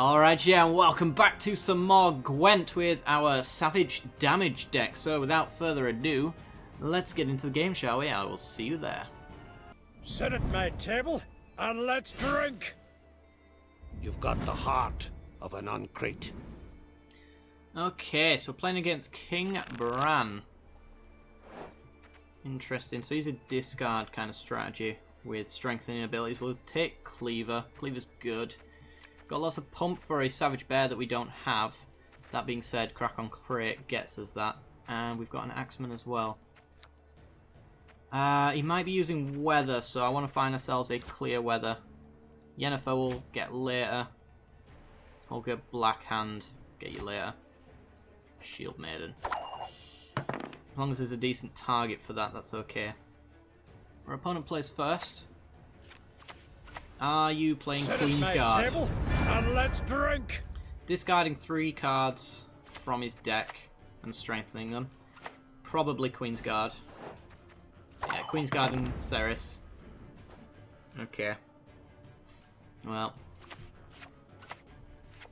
Alright, yeah, and welcome back to some more Gwent with our Savage Damage deck. So without further ado, let's get into the game, shall we? I will see you there. Sit at my table and let's drink. You've got the heart of an uncrate. Okay, so we're playing against King Bran. Interesting. So he's a discard kind of strategy with strengthening abilities. We'll take Cleaver. Cleaver's good. Got lots of pump for a Savage Bear that we don't have. That being said, Crack on Crate gets us that. And we've got an Axeman as well. He might be using Weather, so I want to find ourselves a clear Weather. Yennefer will get later. Holger Black Hand, get you later. Shield Maiden. As long as there's a decent target for that, that's okay. Our opponent plays first. Are you playing Queen's Guard? Table and let's drink. Discarding 3 cards from his deck and strengthening them. Probably Queen's Guard. Yeah, Queen's Guard and Ceres. Okay. Well.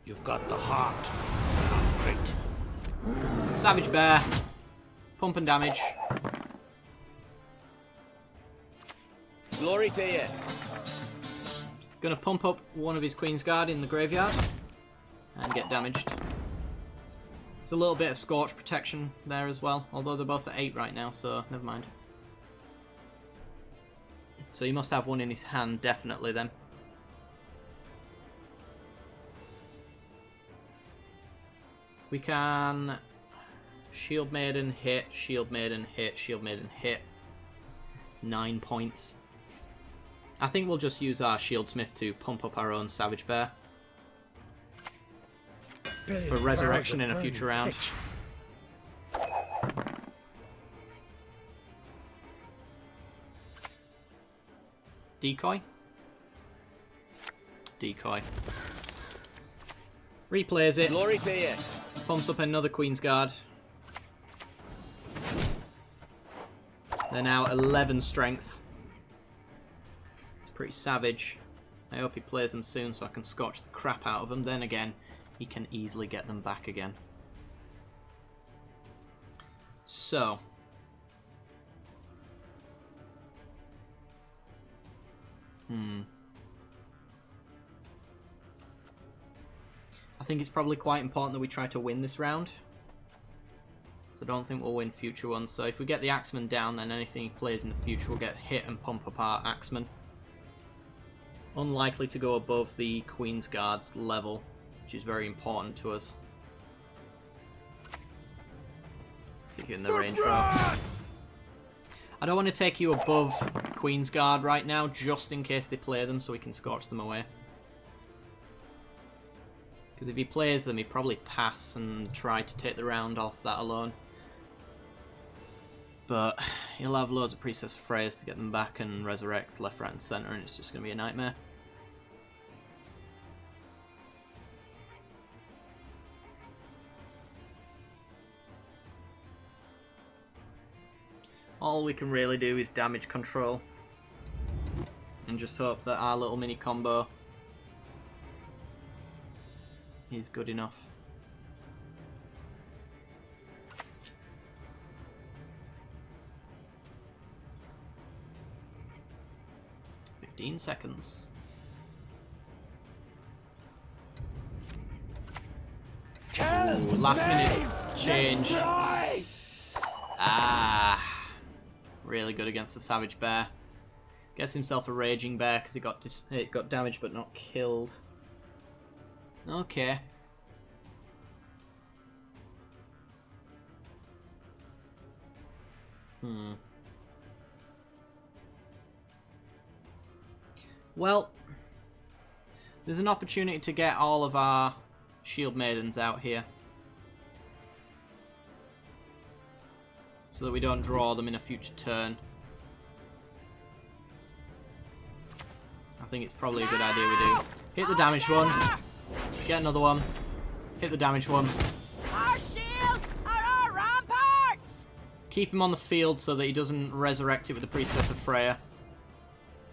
You've got the heart of an uncrate. Savage Bear. Pump and damage. Glory to you. Gonna pump up one of his Queen's Guard in the graveyard and get damaged. It's a little bit of Scorch protection there as well, although they're both at 8 right now, so never mind. So he must have one in his hand, definitely then. We can Shield Maiden hit, Shield Maiden hit, Shield Maiden hit. 9 points. I think we'll just use our Shieldsmith to pump up our own Savage Bear. For resurrection in a future round. Decoy. Decoy. Replays it. Glory to you. Pumps up another Queen's Guard. They're now 11 strength. It's pretty savage. I hope he plays them soon so I can scotch the crap out of them. Then again, he can easily get them back again. So. I think it's probably quite important that we try to win this round. So I don't think we'll win future ones. So if we get the Axeman down, then anything he plays in the future will get hit and pump up our Axeman. Unlikely to go above the Queen's Guard's level, which is very important to us. Stick it in the range row. I don't want to take you above Queen's Guard right now, just in case they play them, so we can scorch them away. Because if he plays them, he'd probably pass and try to take the round off that alone. But he'll have loads of Priestess of Freya's to get them back and resurrect left, right and centre, and it's just going to be a nightmare. All we can really do is damage control. And just hope that our little mini combo is good enough. Seconds. Ooh, last minute change. Really good against the Savage Bear. Gets himself a Raging Bear because it got damaged but not killed. Okay. Well, there's an opportunity to get all of our Shield Maidens out here. So that we don't draw them in a future turn. I think it's probably a good idea we do. Hit the damaged one. Get another one. Hit the damaged one. Our shields are our ramparts! Keep him on the field so that he doesn't resurrect it with the Priestess of Freya.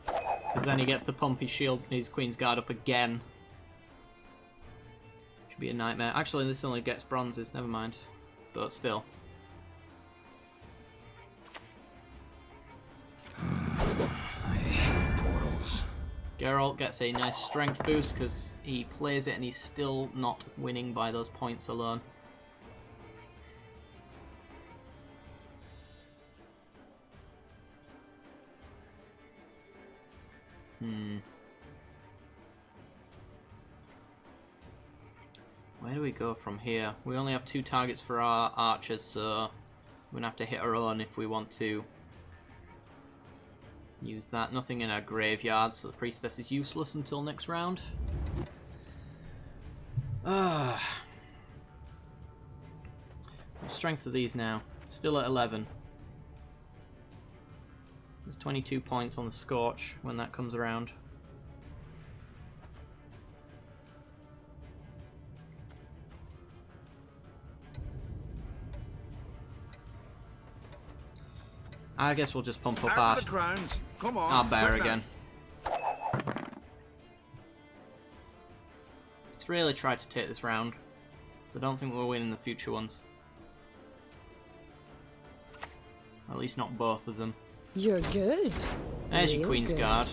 Because then he gets to pump his shield, his Queen's Guard up again. Could be a nightmare. Actually, this only gets bronzes, never mind. But still. I hate portals. Geralt gets a nice strength boost because he plays it and he's still not winning by those points alone. Where do we go from here? We only have 2 targets for our archers, so we're gonna have to hit our own if we want to use that. Nothing in our graveyard, so the priestess is useless until next round. The strength of these now. Still at 11. There's 22 points on the Scorch when that comes around. I guess we'll just pump up Out with the crowns. Come on. our bear quick now. again. Let's really try to take this round, so I don't think we'll win in the future ones. At least not both of them. You're good. There's your Real Queen's good. Guard.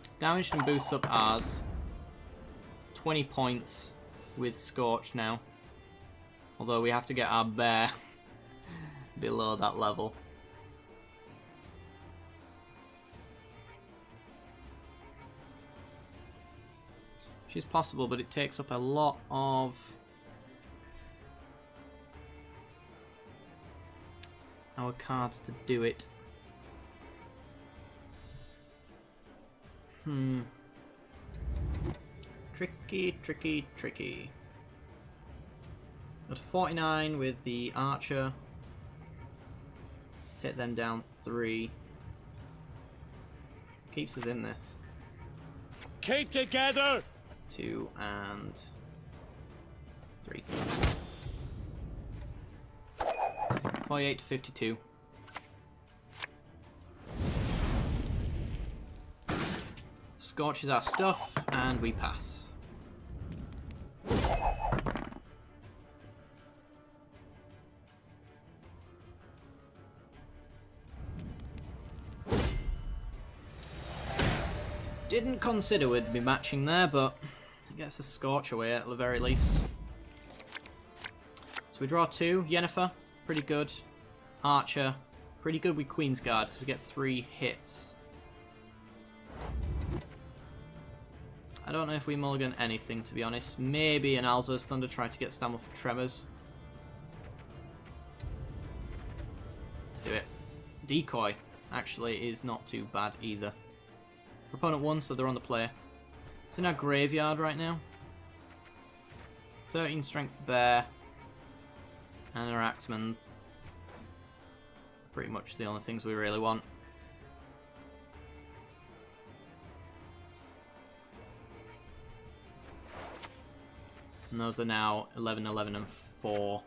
It's damaged and boosts up ours. 20 points with Scorch now. Although we have to get our bear below that level. Which is possible, but it takes up a lot of our cards to do it. Tricky, tricky, tricky. Got 49 with the archer. Take them down 3. Keeps us in this. Keep together! 2 and 3. 48 to 52. Scorches our stuff and we pass. Didn't consider we'd be matching there, but it gets a Scorch away at the very least. So we draw 2. Yennefer, pretty good. Archer, pretty good with Queen's Guard, because we get 3 hits. I don't know if we mulligan anything, to be honest. Maybe an Alza's Thunder, try to get Stamble for Tremors. Let's do it. Decoy, actually, is not too bad either. Opponent 1, so they're on the play. It's in our graveyard right now. 13 strength bear. And our axeman. Pretty much the only things we really want. And those are now 11, 11, and 4.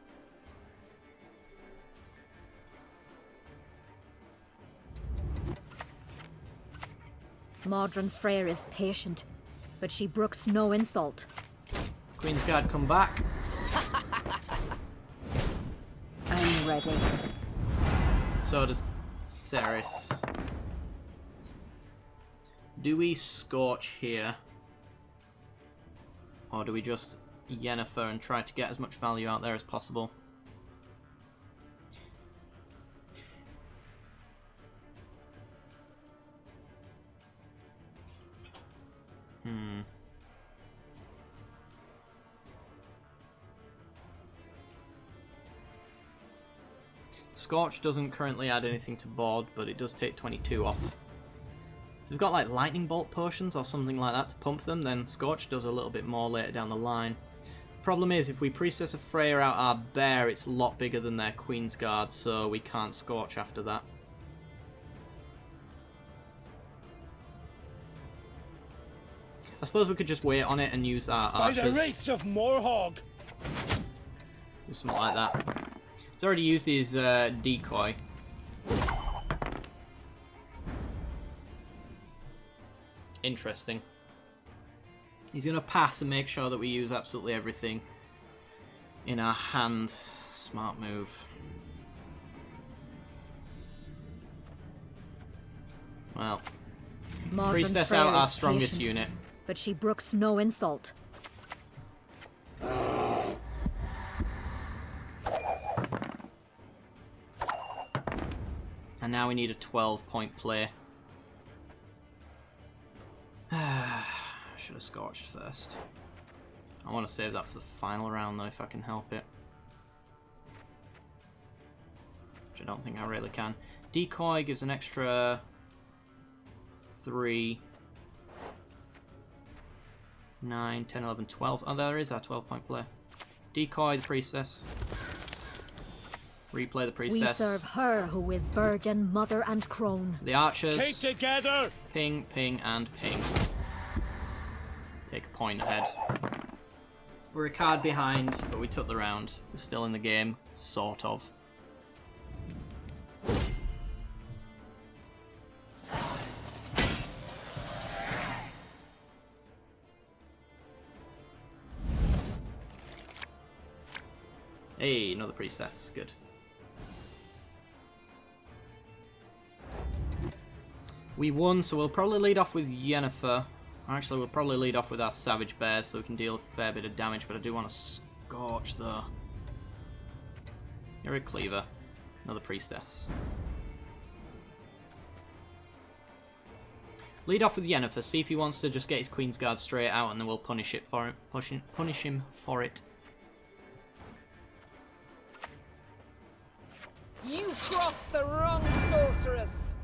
Modron Freyr is patient, but she brooks no insult. Queen's Guard come back. I'm ready. So does Ceres. Do we Scorch here? Or do we just Yennefer and try to get as much value out there as possible? Scorch doesn't currently add anything to board, but it does take 22 off. So if we've got like lightning bolt potions or something like that to pump them, then Scorch does a little bit more later down the line. Problem is, if we Priestess of Freyr out our bear, it's a lot bigger than their Queen's Guard, so we can't Scorch after that. I suppose we could just wait on it and use our By the archers. rates of Morhog! Do something like that. He's already used his decoy. Interesting. He's going to pass and make sure that we use absolutely everything in our hand. Smart move. Well, Priestess out our strongest patient, unit. but she brooks no insult. And now we need a 12-point play. Should have scorched first. I want to save that for the final round though, if I can help it. Which I don't think I really can. Decoy gives an extra 3, 9, 10, 11, 12. Oh, there is our 12-point play. Decoy the priestess. Replay the priestess. We serve her who is virgin, mother, and crone. The archers. Keep together! Ping, ping, and ping. Take a point ahead. We're a card behind, but we took the round. We're still in the game, sort of. Hey, another priestess. Good. We won, so we'll probably lead off with Yennefer. Actually, we'll probably lead off with our Savage Bears so we can deal a fair bit of damage, but I do want to Scorch, though. You're a Cleaver. Another Priestess. Lead off with Yennefer, see if he wants to just get his Queen's Guard straight out, and then we'll punish it for it. Punish him for it. You crossed the wrong sorceress.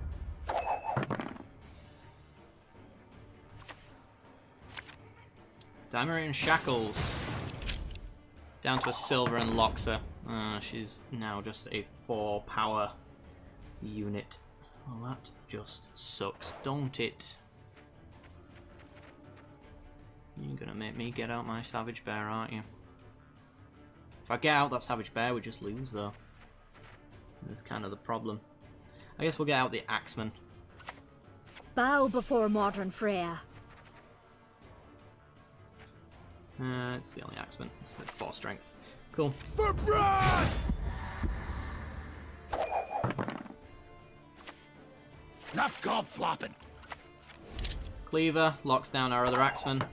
Diamond Shackles. Down to a silver and locks her. She's now just a 4 power unit. Well, that just sucks, don't it? You're gonna make me get out my Savage Bear, aren't you? If I get out that Savage Bear, we just lose, though. That's kind of the problem. I guess we'll get out the Axeman. Bow before modern Freya. It's the only Axeman. It's 4 strength. Cool. For blood! Enough gob flopping. Cleaver locks down our other Axeman.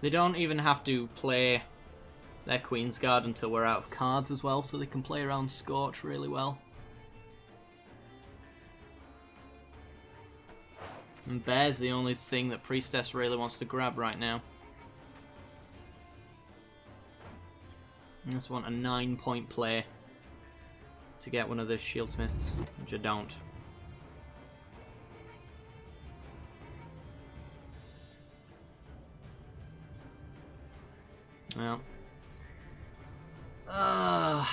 They don't even have to play their Queen's Guard until we're out of cards as well, so they can play around Scorch really well. And Bear's the only thing that Priestess really wants to grab right now. I just want a 9-point play to get one of the Shieldsmiths, which I don't. Well. I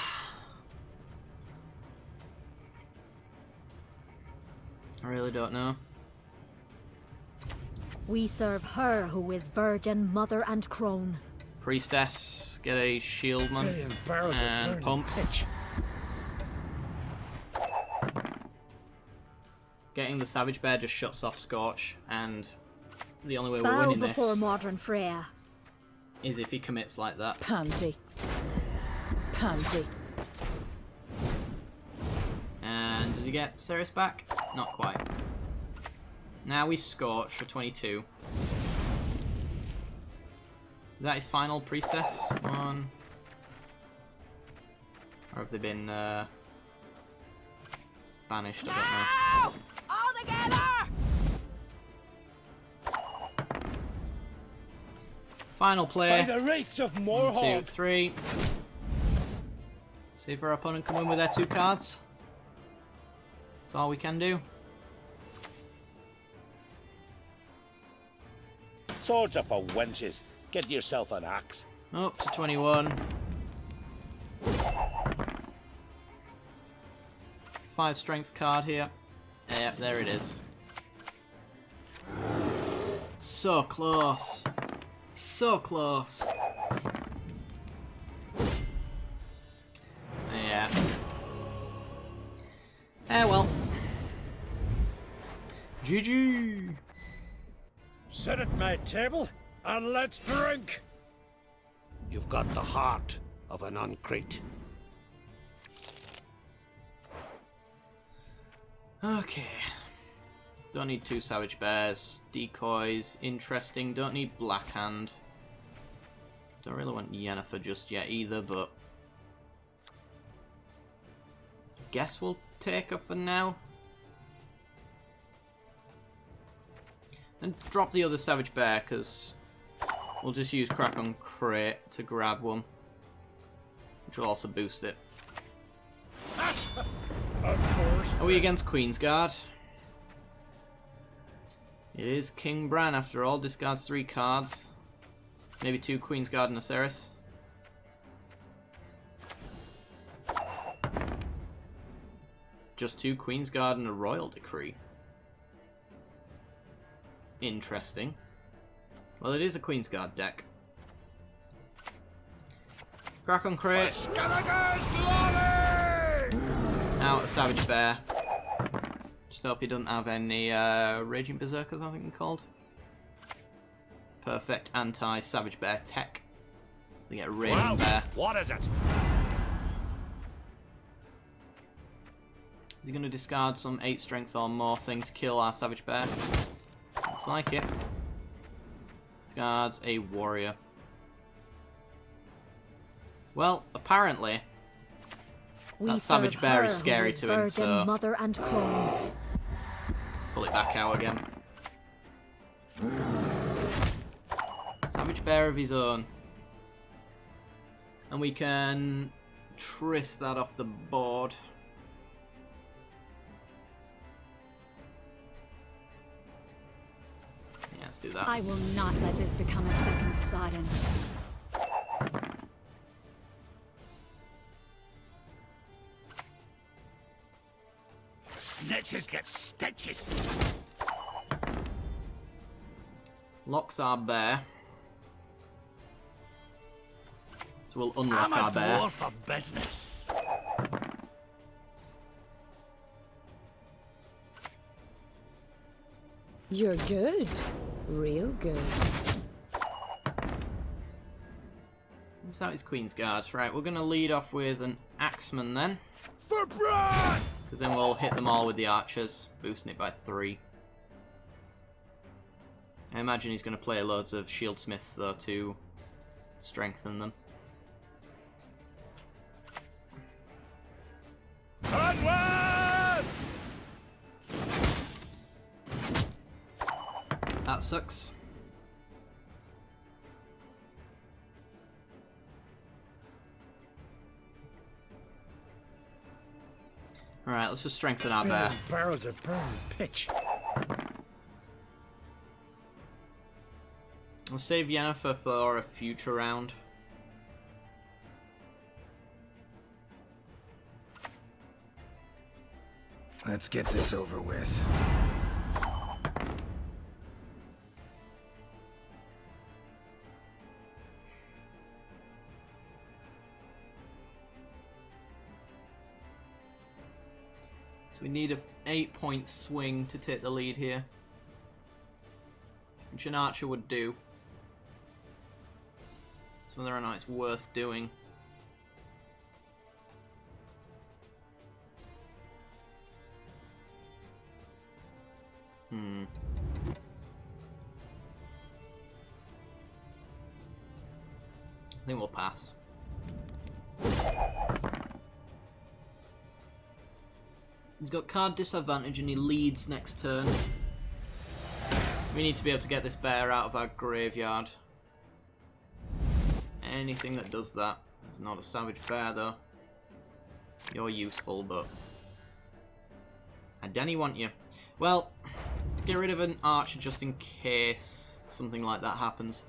really don't know. We serve her who is virgin, mother, and crone. Priestess, get a shieldman and pump. Getting the Savage Bear just shuts off Scorch, and the only way we're winning this before modern Freya is if he commits like that. Pansy. Pansy. And does he get Ceres back? Not quite. Now we Scorch for 22. Is that his final Priestess one? Or have they been banished? I don't know. All together! Final play. By the rates of 1, Morehog. 2, 3. See if our opponent can win with their 2 cards. That's all we can do. Swords are for wenches. Get yourself an axe. Up to 21. 5 strength card here. Yeah, there it is. So close. So close. Yeah. well. GG! Sit at my table and let's drink. You've got the heart of an uncrate. Okay. Don't need 2 Savage Bears. Decoys. Interesting. Don't need Black Hand. Don't really want Yennefer just yet either, but... guess we'll take her for now. And drop the other Savage Bear, because we'll just use Crack on Crate to grab one. Which will also boost it. Of course. Are we against Queensguard? It is King Bran after all. Discards 3 cards. Maybe 2 Queensguard and a Ceres. Just 2 Queensguard and a Royal Decree. Interesting. Well, it is a Queensguard deck. Crack on Crate. Skellige's glory! Out a Savage Bear. Just hope he doesn't have any Raging Berserkers, I think they're called. Perfect anti-Savage Bear tech. So they get Raging Wow. Bear. What is it? Is he going to discard some 8 strength or more thing to kill our Savage Bear? Looks like it. Discards a warrior. Well, apparently that Savage Bear is scary to him, so mother and crone. pull it back out again. Savage Bear of his own. And we can Triss that off the board. Yeah, let's do that. I will not let this become a second Sodden. Snitches get stitches. Locks our bear. So we'll unlock I'm our a bear. dwarf for business. You're good. Real good. That's out his Queen's Guards. Right, we're going to lead off with an Axeman then. For Bran! Because then we'll hit them all with the archers, boosting it by 3. I imagine he's going to play loads of shieldsmiths though to strengthen them. Onward! That sucks. Alright, let's just strengthen our bear. Barrels of burning pitch. We'll save Yennefer for a future round. Let's get this over with. So we need a 8-point swing to take the lead here. Which an archer would do. So whether or not it's worth doing. I think we'll pass. He's got card disadvantage and he leads next turn. We need to be able to get this bear out of our graveyard. Anything that does that. It's not a savage bear though. You're useful, but I don't want you. Well, let's get rid of an archer just in case something like that happens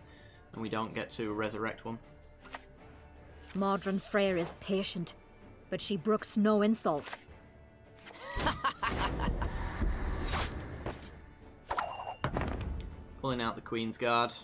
and we don't get to resurrect one. Modron Freyr is patient, but she brooks no insult. Pulling out the Queen's Guard.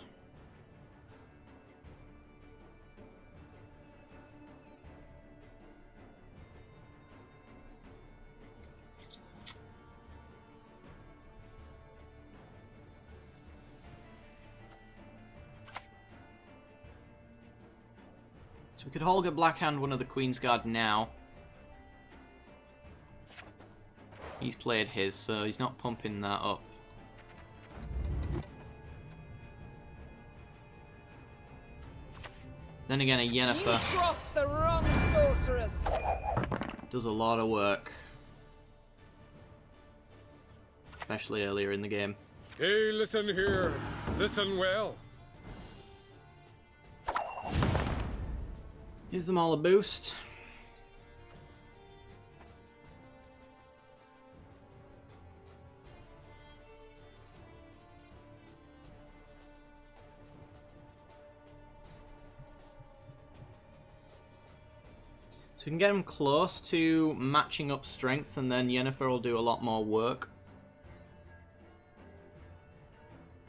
So we could Holger Blackhand one of the Queen's Guard now. He's played his, so he's not pumping that up. Then again, a Yennefer crossed the wrong sorceress. does a lot of work. Especially earlier in the game. Hey, listen here. Listen well. Gives them all a boost. So we can get them close to matching up strengths, and then Yennefer will do a lot more work.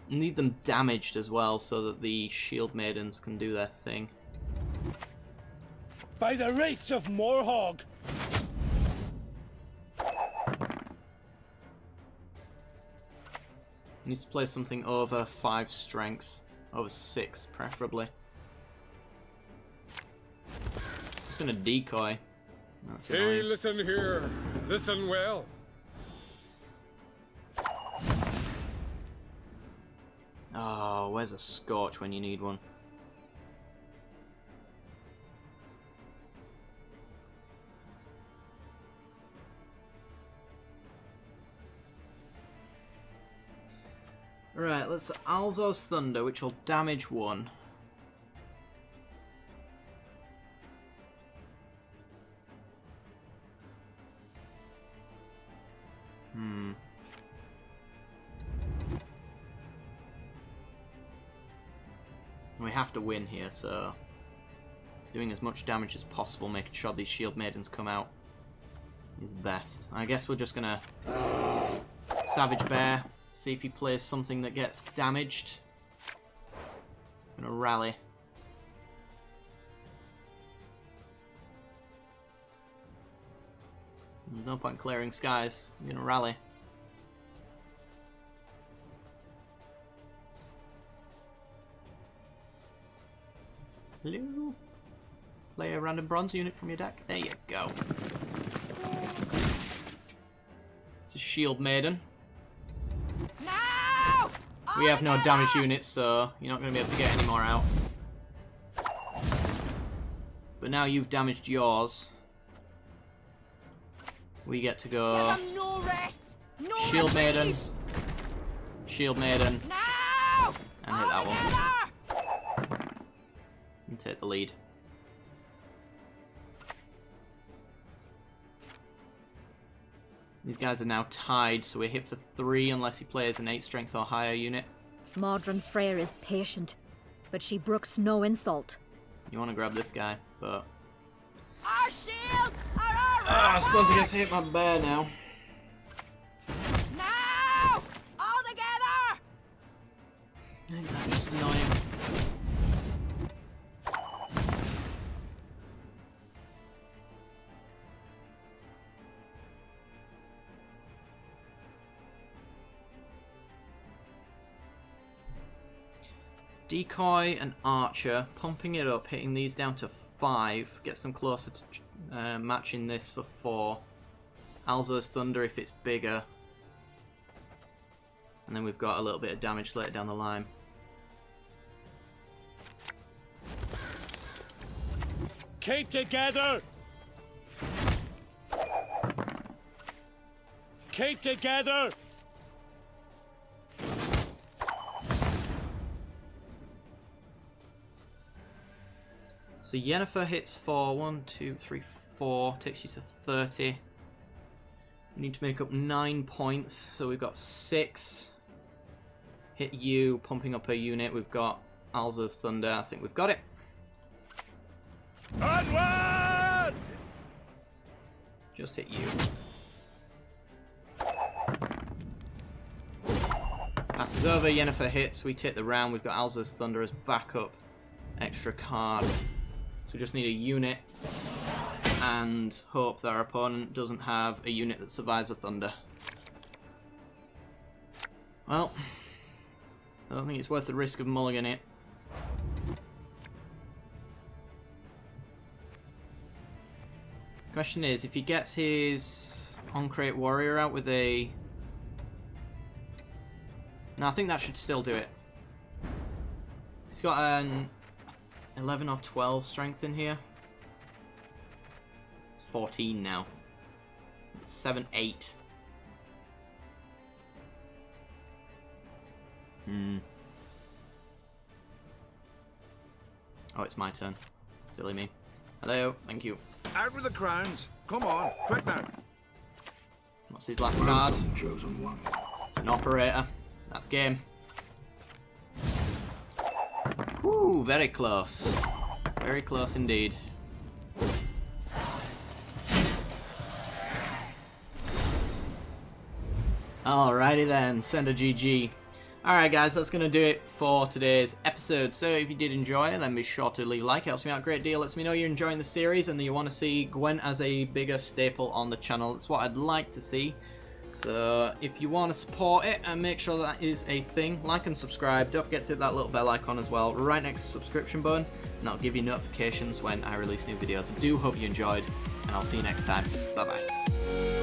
Need them damaged as well, so that the Shield Maidens can do their thing. By the rights of Morhog. Needs to play something over 5 strength. Over 6, preferably. Just gonna decoy. That's Hey, annoying. listen here. Listen well. Oh, where's a Scorch when you need one? Right, let's Alzor's Thunder, which will damage 1. We have to win here, so doing as much damage as possible, making sure these Shield Maidens come out is best. I guess we're just gonna Savage Bear, see if he plays something that gets damaged. Gonna rally. There's no point clearing skies. I'm gonna rally. Hello? Play a random bronze unit from your deck. There you go. It's a Shield Maiden. Now! We have no damage units, so you're not going to be able to get any more out. But now you've damaged yours. We get to go Give 'em no rest. No Shield Maiden, reprieve. Shield Maiden, Now! and hit that one. Together! And take the lead. These guys are now tied, so we're hit for 3 unless he plays an 8 strength or higher unit. Modron Freyr is patient, but she brooks no insult. You want to grab this guy, but... Our shields are our I suppose he gets ramparts. to hit my bear now. Now! All together! I think that's just annoying. Decoy and Archer, pumping it up, hitting these down to 5, gets them closer to matching this for 4. Alzor's Thunder if it's bigger. And then we've got a little bit of damage later down the line. Keep together. Keep together. So Yennefer hits for 1, 2, 3, 4, takes you to 30. We need to make up 9 points, so we've got 6. Hit you, pumping up a unit. We've got Alzor's Thunder. I think we've got it. Onward! Just hit you. Passes over, Yennefer hits, we take the round. We've got Alzor's Thunder as backup. Extra card. So we just need a unit and hope that our opponent doesn't have a unit that survives a Thunder. Well, I don't think it's worth the risk of mulliganing it. Question is, if he gets his on-crate warrior out with a... No, I think that should still do it. He's got an 11 or 12 strength in here. It's 14 now. 7, 8. Oh, it's my turn. Silly me. Hello, thank you. Out with the crowns. Come on, quick now. What's his last card? Chosen one. It's an operator. That's game. Ooh, very close. Very close indeed. Alrighty then, send a GG. Alright guys, that's going to do it for today's episode. So if you did enjoy it, then be sure to leave a like. It helps me out a great deal. Lets me know you're enjoying the series and that you want to see Gwent as a bigger staple on the channel. That's what I'd like to see. So if you want to support it and make sure that is a thing, like and subscribe. Don't forget to hit that little bell icon as well right next to the subscription button, and I'll give you notifications when I release new videos. I do hope you enjoyed, and I'll see you next time. Bye bye.